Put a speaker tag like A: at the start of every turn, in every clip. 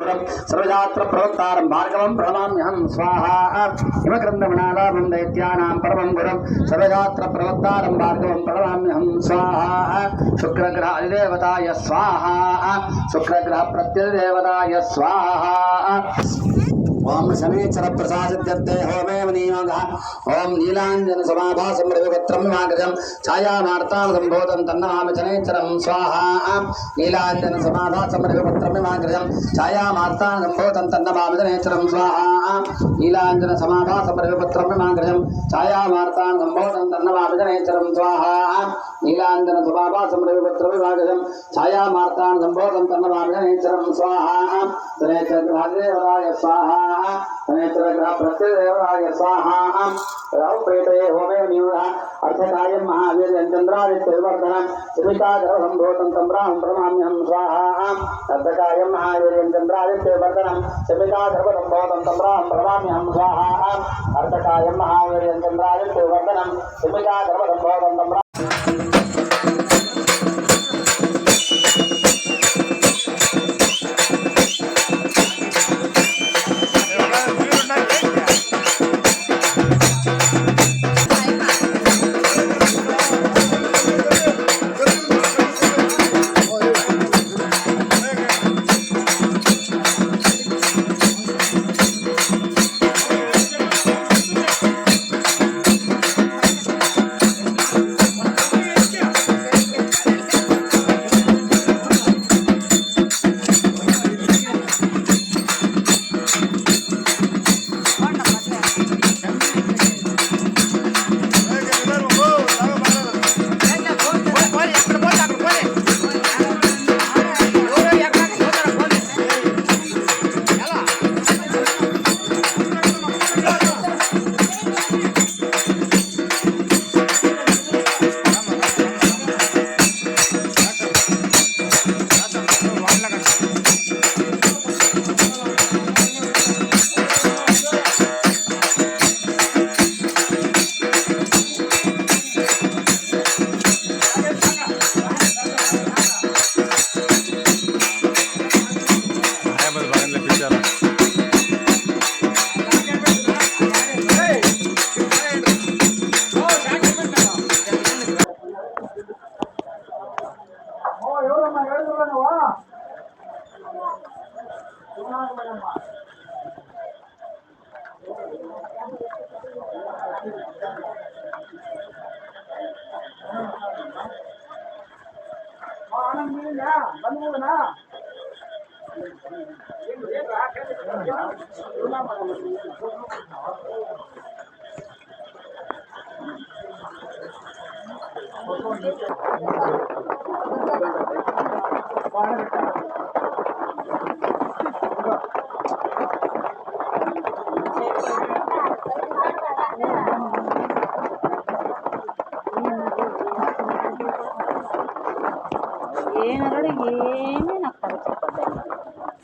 A: सर्वजात्र प्रवक्तारं भार्गवं प्रणमाम्यहं स्वाहा हिमक्रन्दमणालाभं दैत्यानां परमं गुरुं सर्वजात्र प्रवक्तारं भार्गवं प्रणमाम्यहं स्वाहा शुक्रग्रह अधिदेवताय स्वाहा शुक्रग्रह प्रत्यधिदेवताय स्वाहा ओम शनेश्वर प्रसादित्यर्थे होमेव नियोगः ओम नीलांजन समाभासं रविवक्त्रं मागजं छायामार्तां संबोधं तन्नमामि शनेश्वरं स्वाहा नीलांजन समाभासं रविवक्त्रं मागजं छायामार्तां संबोधं तन्नमामि शनेश्वरं स्वाहा नीलांजन समाभासं रविवक्त्रं मागजं छायामार्तां संबोधं तन्नमामि शनेश्वरं स्वाहा नीलांजन समाभासं रविवक्त्रं मागजं छायामार्तां संबोधं तन्नमामि शनेश्वरं स्वाहा शनेश्वरग्रहादेवताय स्वाहा शनेश्वरग्रह प्रत्यदेवताय स्वाहा राहुप्रेतये होमे नियुः अर्थकायं महावीर्यञ्चन्द्रादित्यविवर्धनं शमिकाग्रहसम्भूतं तं ब्राह्मं प्रणमाम्यहं स्वाहा अर्थकायं महावीर्यञ्चन्द्रादित्यविवर्धनं शमिकाग्रहसम्भूतं तं ब्राह्मं प्रणमाम्यहं स्वाहा अर्थकायं महावीर्यञ्चन्द्रादित्यविवर्धनं शमिकाग्रहसम्भूतं तं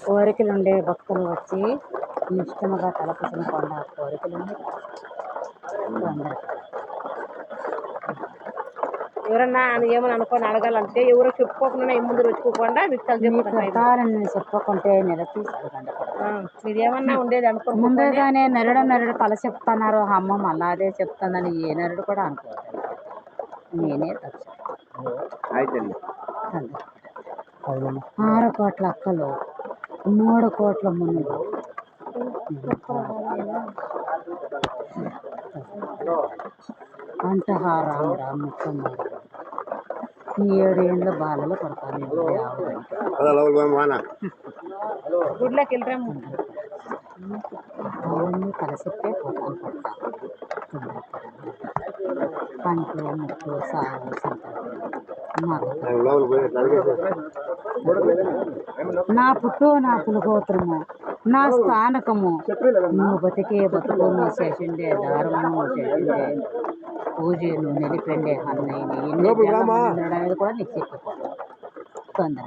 B: కోరికలుండే భక్తులు వచ్చి నిష్టముగా తలపెట్టుకోండి. ఆ కోరికలుండి ఎవరన్నా ఏమని అనుకోని అడగాలంటే ఎవరో చెప్పుకోకుండా ముందు వచ్చుకోకుండా విత్తాలని చెప్పుకుంటే నిలదీసి అడగండి. మీరేమన్నా ఉండేది అనుకో ముందుగానే నరుడు కల చెప్తున్నారు అమ్మ మళ్ళా అదే చెప్తుందని ఏ నరుడు కూడా అనుకోవాలి. నేనే తప్పు 6 కోట్ల అక్కలు 3 కోట్ల మునులు కంఠహారం ముఖమ్మ 7 ఏళ్ళ బాలలు పడతాను గుడ్లకి వెళ్ళరాము అవన్నీ కలిసిప్పే పోతాను పడతాను పంటలు ముట్లు సాగు నా పుట్టు నా పులుగోత్రము నా స్థానకము నువ్వు బతికే బతుకు నువ్వు చేసిండే దారుణము చేసిండే పూజను నిలిపిండే అన్నయ్యని కూడా నీకు చెప్పుకో తొందర